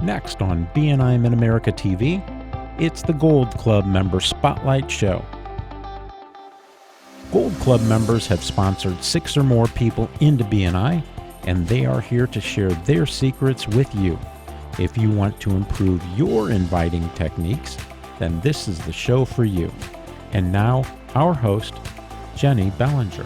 Next on BNI Mid-America TV, it's the Gold Club Member Spotlight Show. Gold Club members have sponsored 6 or more people into BNI, and they are here to share their secrets with you. If you want to improve your inviting techniques, then this is the show for you. And now, our host, Jennie Bellinger.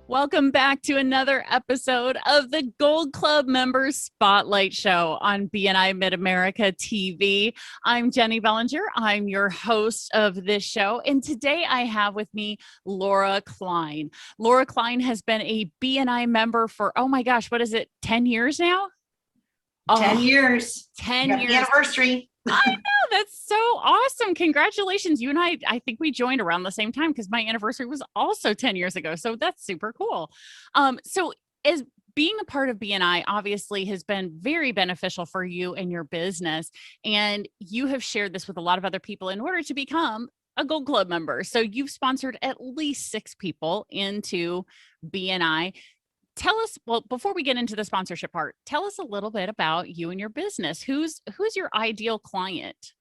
Welcome back to another episode of the Gold Club Members Spotlight Show on BNI Mid-America TV. I'm Jennie Bellinger. I'm your host of this show. And today I have with me Laura Klein. Laura Klein has been a BNI member for, oh my gosh, what is it, 10 years now? 10 years. 10 years. Anniversary. I know, that's so awesome. Congratulations. You and I think we joined around the same time because my anniversary was also 10 years ago. So that's super cool. So as being a part of BNI obviously has been very beneficial for you and your business. And you have shared this with a lot of other people in order to become a Gold Club member. So you've sponsored at least 6 people into BNI. Tell us, well, before we get into the sponsorship part, tell us a little bit about you and your business. Who's your ideal client?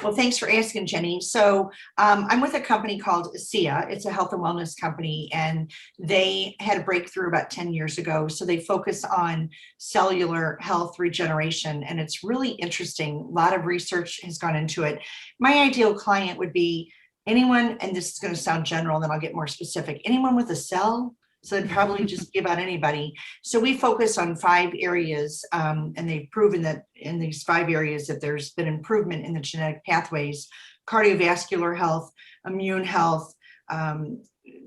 Well, thanks for asking, Jennie. So I'm with a company called Asea. It's a health and wellness company, and they had a breakthrough about 10 years ago. So they focus on cellular health regeneration, and it's really interesting. A lot of research has gone into it. My ideal client would be anyone, and this is going to sound general, then I'll get more specific, anyone with a cell. So they'd probably just give out anybody. So we focus on 5 areas, and they've proven that in these 5 areas that there's been improvement in the genetic pathways: cardiovascular health, immune health,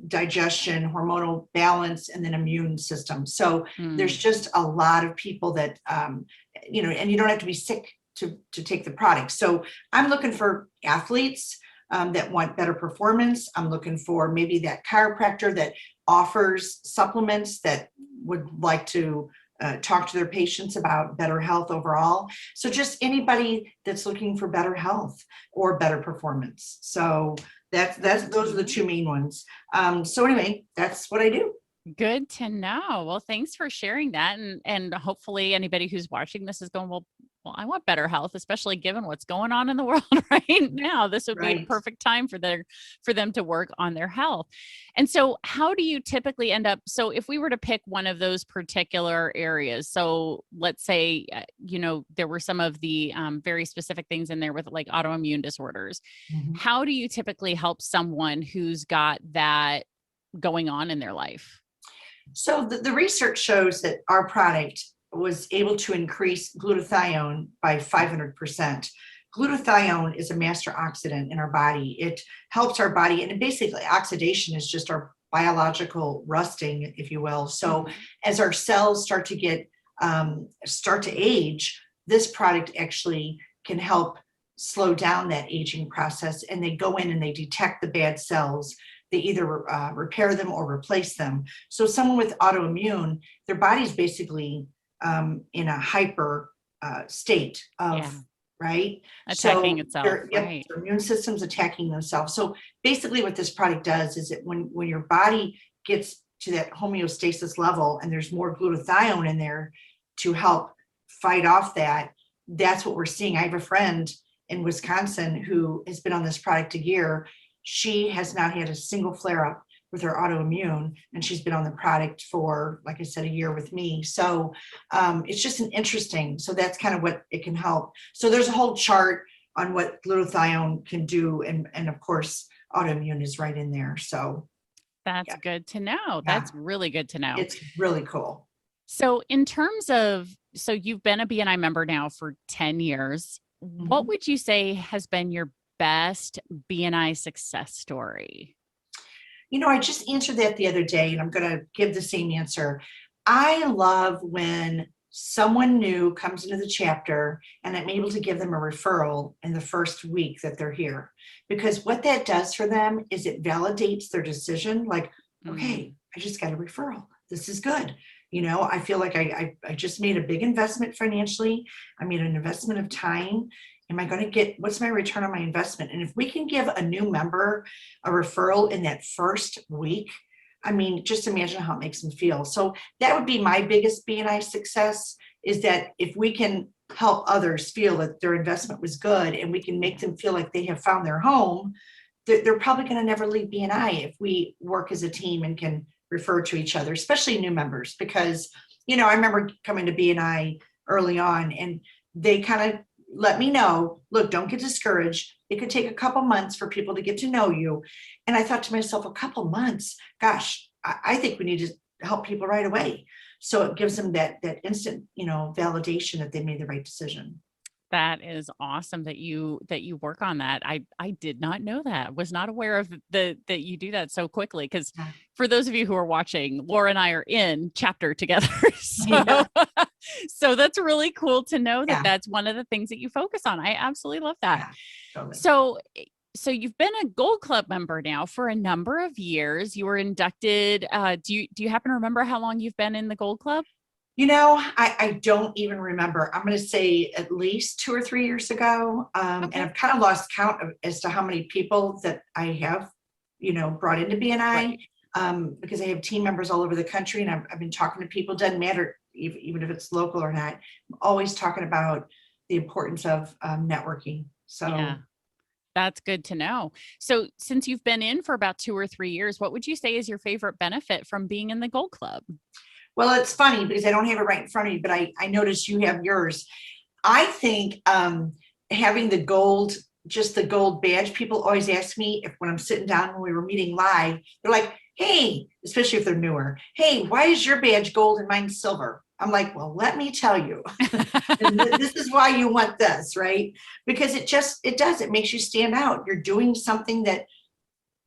digestion, hormonal balance, and then immune system. So there's just a lot of people that, and you don't have to be sick to take the product. So I'm looking for athletes that want better performance. I'm looking for maybe that chiropractor that offers supplements that would like to talk to their patients about better health overall. So just anybody that's looking for better health or better performance. So those are the 2 main ones. So anyway, that's what I do. Good to know. Well, thanks for sharing that. And hopefully anybody who's watching this is going, well, I want better health, especially given what's going on in the world right now. This would be a perfect time for them to work on their health. And so how do you typically end up? So if we were to pick one of those particular areas, so let's say, there were some of the very specific things in there with like autoimmune disorders. Mm-hmm. How do you typically help someone who's got that going on in their life? So the research shows that our product was able to increase glutathione by 500%. Glutathione is a master oxidant in our body. It helps our body, and basically oxidation is just our biological rusting, if you will. So as our cells start to age, this product actually can help slow down that aging process, and they go in and they detect the bad cells. They either repair them or replace them. So someone with autoimmune, their body's basically in a hyper state of, right? Attacking itself. Their immune system's attacking themselves. So basically what this product does is that when your body gets to that homeostasis level and there's more glutathione in there to help fight off that's what we're seeing. I have a friend in Wisconsin who has been on this product a year. She has not had a single flare-up with her autoimmune, and she's been on the product for, like I said, a year with me. So it's just interesting. So that's kind of what it can help. So there's a whole chart on what glutathione can do, and of course, autoimmune is right in there. So that's good to know. That's really good to know. It's really cool. So in terms of, so you've been a BNI member now for 10 years. Mm-hmm. What would you say has been your best BNI success story? I just answered that the other day, and I'm going to give the same answer. I love when someone new comes into the chapter and I'm able to give them a referral in the first week that they're here, because what that does for them is it validates their decision. Like, okay, I just got a referral. This is good. I feel like I just made a big investment financially. I made an investment of time. Am I going to get, what's my return on my investment? And if we can give a new member a referral in that first week, just imagine how it makes them feel. So that would be my biggest BNI success, is that if we can help others feel that their investment was good and we can make them feel like they have found their home, they're probably going to never leave BNI if we work as a team and can refer to each other, especially new members. Because, I remember coming to BNI early on and they kind of let me know, look, don't get discouraged. It could take a couple months for people to get to know you. And I thought to myself, a couple months, gosh, I think we need to help people right away. So it gives them that instant, validation that they made the right decision. That is awesome that you work on that. I did not know that. Was not aware of that you do that so quickly. Because for those of you who are watching, Laura and I are in chapter together. So, so that's really cool to know that that's one of the things that you focus on. I absolutely love that. Totally. So you've been a Gold Club member now for a number of years. You were inducted. Do you happen to remember how long you've been in the Gold Club? I don't even remember. I'm going to say at least 2 or 3 years ago. And I've kind of lost count as to how many people that I have, brought into BNI, because I have team members all over the country and I've been talking to people. Doesn't matter even if it's local or not. I'm always talking about the importance of networking. So yeah, that's good to know. So since you've been in for about 2 or 3 years, what would you say is your favorite benefit from being in the Gold Club? Well, it's funny because I don't have it right in front of me, but I noticed you have yours. I think having just the gold badge, people always ask me if when I'm sitting down when we were meeting live, they're like, hey, especially if they're newer, hey, why is your badge gold and mine silver? I'm like, well, let me tell you, this is why you want this, right? Because it makes you stand out. You're doing something that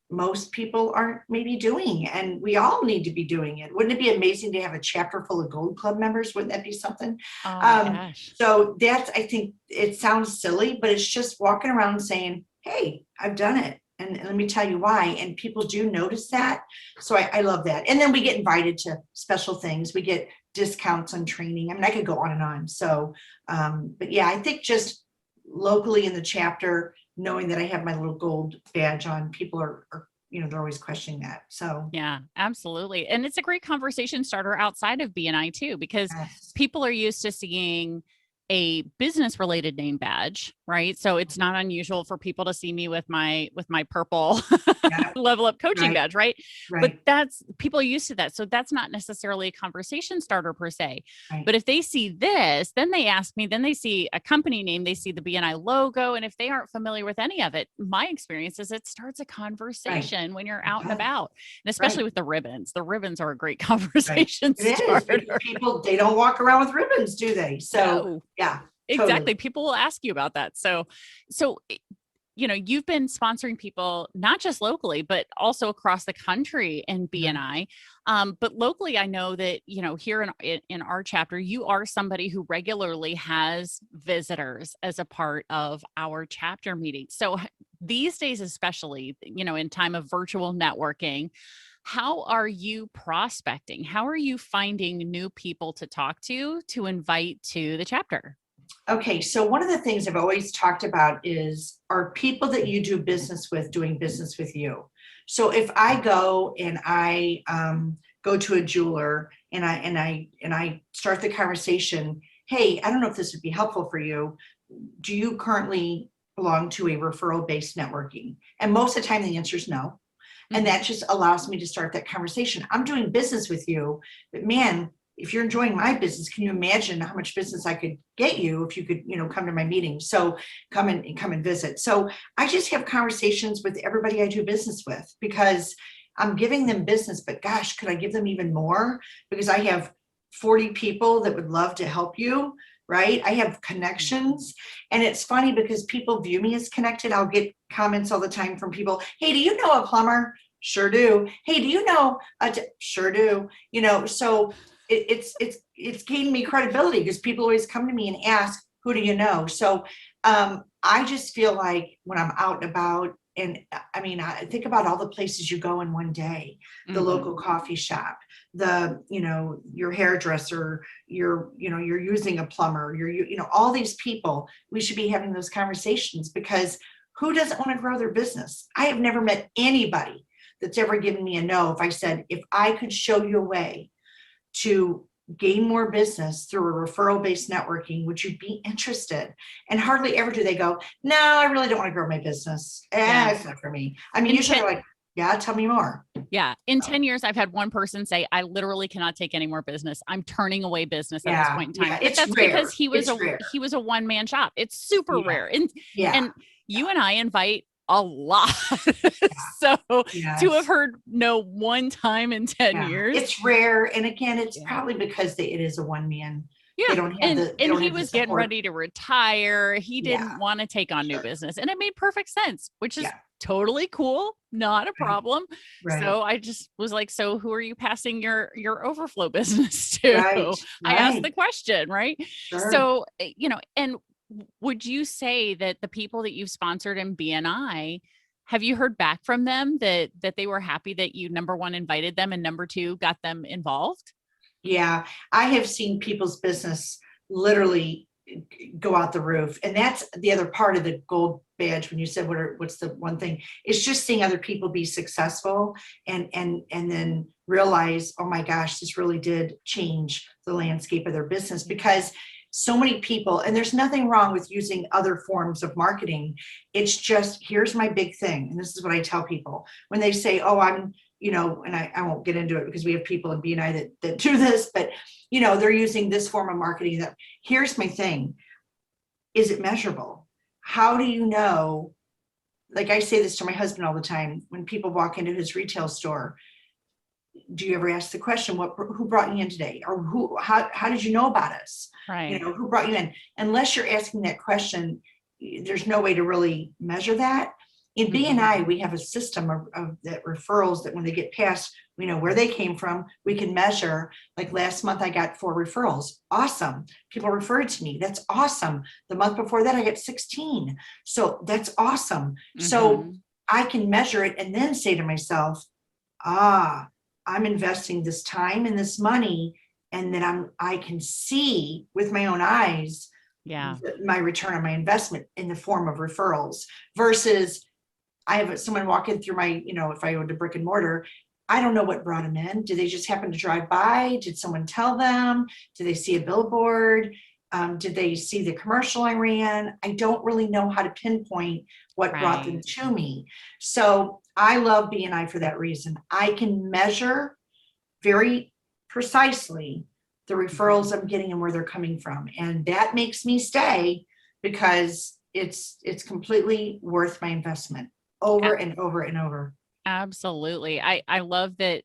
most people aren't maybe doing, and we all need to be doing it. Wouldn't it be amazing to have a chapter full of Gold Club members? Wouldn't that be something? Oh my gosh. So I think it sounds silly, but it's just walking around saying, hey, I've done it. And let me tell you why. And people do notice that. So I love that. And then we get invited to special things. We get discounts on training. I mean, I could go on and on. So, but yeah, I think just locally in the chapter, knowing that I have my little gold badge on, people are they're always questioning that. So yeah, absolutely. And it's a great conversation starter outside of BNI too, because yes. people are used to seeing a business related name badge, right? So it's not unusual for people to see me with my purple level up coaching badge, right? But that's people are used to that. So that's not necessarily a conversation starter per se. But if they see this, then they ask me, then they see a company name, they see the BNI logo. And if they aren't familiar with any of it, my experience is it starts a conversation when you're out and about. And especially with the ribbons. The ribbons are a great conversation starter. People, they don't walk around with ribbons, do they? So yeah, exactly. Totally. People will ask you about that. So, you've been sponsoring people, not just locally, but also across the country in BNI. But locally, I know that, here in our chapter, you are somebody who regularly has visitors as a part of our chapter meetings. So these days, especially, in time of virtual networking, how are you prospecting? How are you finding new people to talk to invite to the chapter? Okay, so one of the things I've always talked about is, are people that you do business with doing business with you? So if I go and I go to a jeweler and I start the conversation, hey, I don't know if this would be helpful for you. Do you currently belong to a referral-based networking? And most of the time the answer is no. And that just allows me to start that conversation. I'm doing business with you, but man, if you're enjoying my business, can you imagine how much business I could get you if you could, come to my meeting? So come and visit. So I just have conversations with everybody I do business with because I'm giving them business, but gosh, could I give them even more? Because I have 40 people that would love to help you, right? I have connections. And it's funny because people view me as connected. I'll get comments all the time from people. Hey, do you know a plumber? Sure do. Hey, do you know? Sure do. So it's gained me credibility because people always come to me and ask, who do you know? So I just feel like when I'm out and about, and I mean, I think about all the places you go in one day, the local coffee shop, your hairdresser, you're using a plumber, all these people, we should be having those conversations because who doesn't want to grow their business? I have never met anybody that's ever given me a no. If I said, if I could show you a way to gain more business through a referral-based networking, would you be interested? And hardly ever do they go, no, I really don't want to grow my business. Yeah. It's not for me. I mean, In usually 10 they're like, yeah, tell me more. Yeah. In 10 years, I've had one person say, I literally cannot take any more business. I'm turning away business at this point in time. Yeah, But it's that's rare. because It's rare. he was a one-man shop. It's super Yeah. rare. And Yeah. you and I invite a lot. So Yes. to have heard no one time in 10 years. It's rare. And again, it's Yeah. probably because it is a one man. Yeah. They don't have and he was getting ready to retire. He didn't want to take on new business. And it made perfect sense, which is totally cool. Not a problem. Right. So I just was like, so who are you passing your overflow business to? Right. I asked the question, right? Sure. So, and would you say that the people that you've sponsored in BNI, have you heard back from them that they were happy that you, number one, invited them, and number two, got them involved? Yeah, I have seen people's business literally go out the roof. And that's the other part of the gold badge. When you said what's the one thing, it's just seeing other people be successful and then realize, oh my gosh, this really did change the landscape of their business. Because so many people, and there's nothing wrong with using other forms of marketing. It's just, here's my big thing. And this is what I tell people when they say, oh, I'm, and I won't get into it because we have people in BNI that do this, but they're using this form of marketing. That here's my thing. Is it measurable? How do you know? Like I say this to my husband all the time, when people walk into his retail store, do you ever ask the question, who brought you in today? Or how did you know about us? Right. Who brought you in? Unless you're asking that question, there's no way to really measure that. In BNI, we have a system of that referrals that when they get passed, we know where they came from. We can measure. Like last month, I got 4 referrals. Awesome. People referred to me. That's awesome. The month before that, I got 16. So that's awesome. So I can measure it and then say to myself, I'm investing this time and this money, and then I can see with my own eyes my return on my investment in the form of referrals versus I have someone walk in through my, if I go to brick and mortar, I don't know what brought them in. Did they just happen to drive by? Did someone tell them? Did they see a billboard? Did they see the commercial I ran? I don't really know how to pinpoint what brought them to me. So I love BNI for that reason. I can measure very precisely the referrals I'm getting and where they're coming from. And that makes me stay because it's completely worth my investment over and over and over. Absolutely. I love that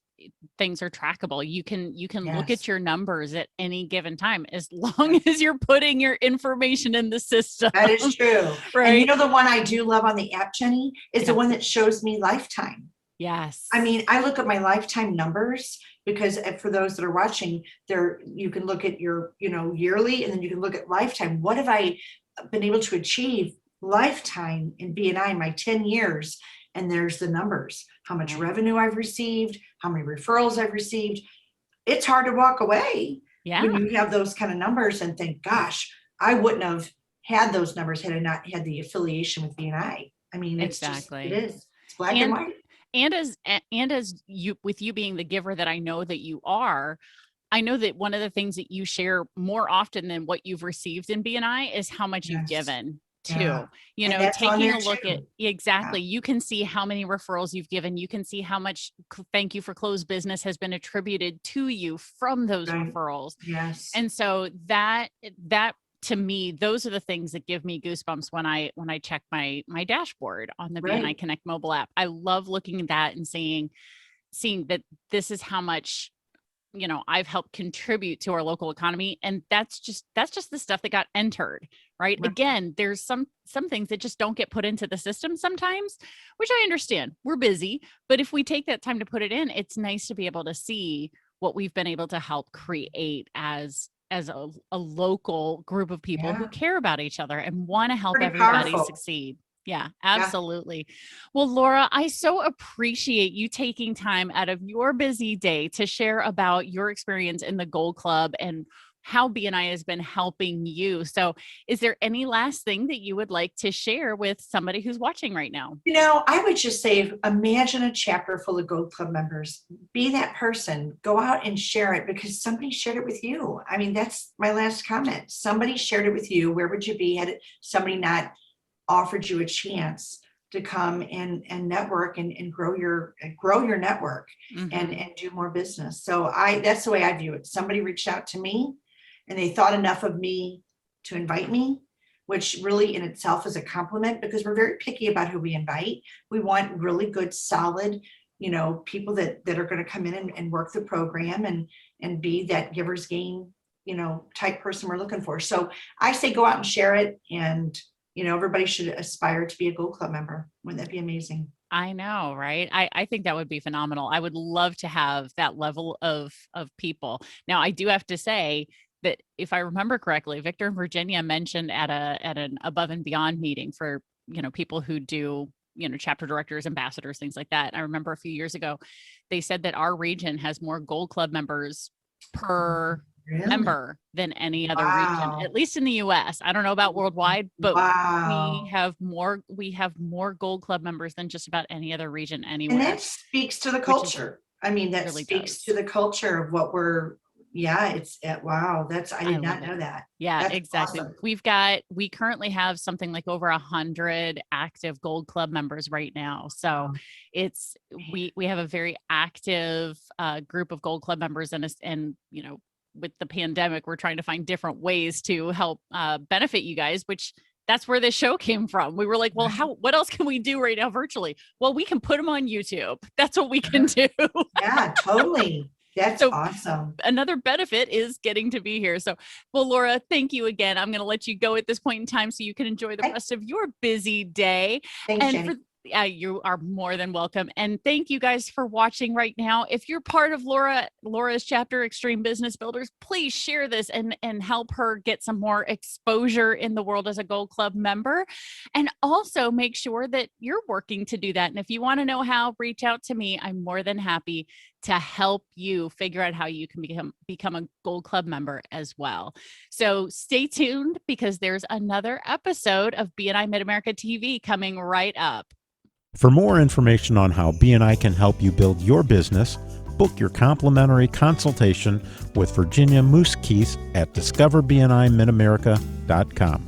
things are trackable. You can look at your numbers at any given time, as long as you're putting your information in the system. That is true. Right. And the one I do love on the app, Jennie, is the one that shows me lifetime. Yes. I mean, I look at my lifetime numbers because for those that are watching there, you can look at your, yearly, and then you can look at lifetime. What have I been able to achieve lifetime in BNI, my 10 years? And there's the numbers, how much revenue I've received, how many referrals I've received. It's hard to walk away when you have those kind of numbers and think, gosh, I wouldn't have had those numbers had I not had the affiliation with BNI. I mean, it's just, it is. It's black and white. And as you, with you being the giver that I know that you are, I know that one of the things that you share more often than what you've received in BNI is how much you've given too. Taking a look at you can see how many referrals you've given. You can see how much thank you for closed business has been attributed to you from those referrals. Yes. And so that to me, those are the things that give me goosebumps when I check my dashboard on the BNI Connect mobile app. I love looking at that and seeing that this is how much I've helped contribute to our local economy. And that's just the stuff that got entered, right? Again, there's some things that just don't get put into the system sometimes, which I understand. We're busy, but if we take that time to put it in, it's nice to be able to see what we've been able to help create as a local group of people who care about each other and want to help everybody succeed. Yeah, absolutely. Well, Laura, I so appreciate you taking time out of your busy day to share about your experience in the Gold Club and how BNI has been helping you. So is there any last thing that you would like to share with somebody who's watching right now? I would just say, imagine a chapter full of Gold Club members. Be that person. Go out and share it because somebody shared it with you. I mean, that's my last comment. Somebody shared it with you. Where would you be had somebody not offered you a chance to come and network and grow your network and do more business? So that's the way I view it. Somebody reached out to me and they thought enough of me to invite me, which really in itself is a compliment because we're very picky about who we invite. We want really good, solid, people that are going to come in and work the program and be that giver's gain, type person we're looking for. So I say go out and share it, and everybody should aspire to be a Gold Club member. Wouldn't that be amazing? I know, right? I think that would be phenomenal. I would love to have that level of people. Now, I do have to say that if I remember correctly, Victor and Virginia mentioned at an Above and Beyond meeting for, people who do, chapter directors, ambassadors, things like that. I remember a few years ago, they said that our region has more Gold Club members per member than any other region, at least in the US. I don't know about worldwide, but we have more Gold Club members than just about any other region anywhere. And that speaks to the culture. That really speaks to the culture of what we're, wow. I did not know that. Yeah, that's exactly. Awesome. We currently have something like over 100 active Gold Club members right now. So we have a very active group of Gold Club members, and with the pandemic, we're trying to find different ways to help benefit you guys, which that's where this show came from. We were like, well, what else can we do right now virtually? Well, we can put them on YouTube. That's what we can do. Yeah, totally. That's awesome. Another benefit is getting to be here. So, well, Laura, thank you again. I'm going to let you go at this point in time so you can enjoy the rest of your busy day. Thanks, Jennie. You are more than welcome. And thank you guys for watching right now. If you're part of Laura's chapter, Extreme Business Builders, please share this and help her get some more exposure in the world as a Gold Club member. And also make sure that you're working to do that. And if you want to know how, reach out to me. I'm more than happy to help you figure out how you can become a Gold Club member as well. So stay tuned because there's another episode of BNI Mid-America TV coming right up. For more information on how BNI can help you build your business, book your complimentary consultation with Virginia Moose-Keith at discoverbnimitamerica.com.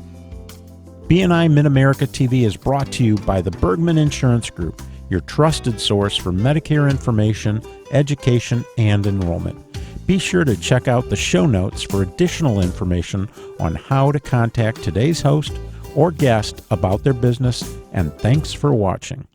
BNI Mid-America TV is brought to you by the Bergman Insurance Group, your trusted source for Medicare information, education, and enrollment. Be sure to check out the show notes for additional information on how to contact today's host or guest about their business, and thanks for watching.